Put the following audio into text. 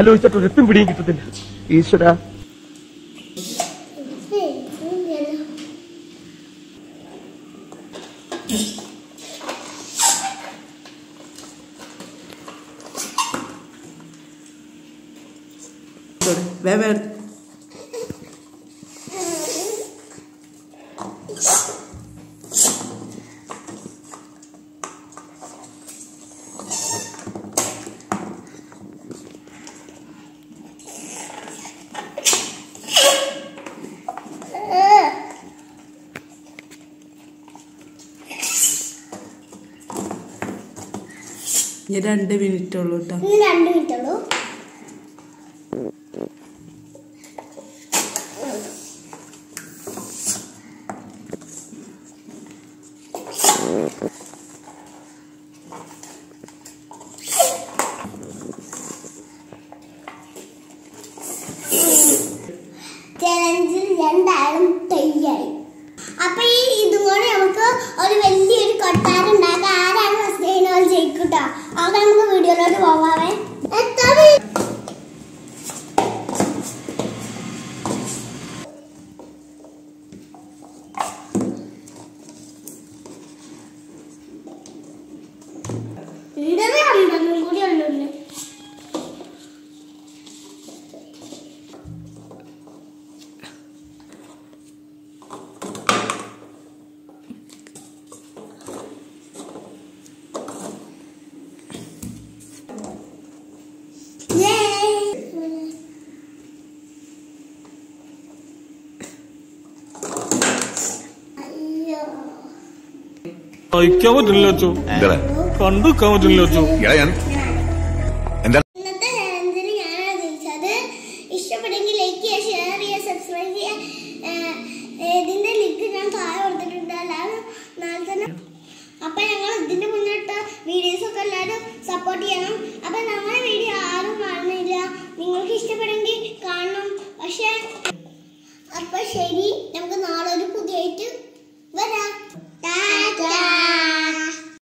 ആലോചിച്ചിട്ട് ഒരെത്തും പിടിയും കിട്ടത്തില്ല. ഈശ്വര, ഇനി 2 മിനിറ്റ് ഉള്ളൂ കേട്ടോ. 2 മിനിറ്റ് ഉള്ളൂ. ചലഞ്ചിൽ രണ്ടാളും തയ്യായി. അപ്പൊ ഇതുകൊണ്ട് നമുക്ക് ഒരു വലിയൊരു കൊട്ടാരം ഉണ്ടാക്കാം. ആരാണ് ഫസ്റ്റ് ചെയ്യുന്നത് ജയിക്കൂട്ടോ. ആകെ നമുക്ക് വീഡിയോയിലോട്ട് പോവാവേ. വീഡിയോ 50 കൂടി ഉള്ളു. സഹിക്കാൻ പറ്റില്ല അച്ചോ, കണ്ടുക്കാൻ പറ്റില്ല അച്ചോ. ഇന്നത്തെ ചലഞ്ചിൽ ഞാനാണ് ജയിച്ചത്. ഇഷ്ടപ്പെട്ടെങ്കിൽ ലൈക്ക് ചെയ്യുക, ഷെയർ ചെയ്യുക, സബ്സ്ക്രൈബ് ചെയ്യുക. ഇതിന്റെ ലിങ്ക് ഞാൻ താഴെ കൊടുത്തിട്ടുണ്ട്. അല്ലാതെ നാളെ തന്നെ. അപ്പൊ ഞങ്ങൾ ഇതിന്റെ മുന്നിട്ട് വീഡിയോസ് ഒക്കെ എല്ലാവരും സപ്പോർട്ട് ചെയ്യണം.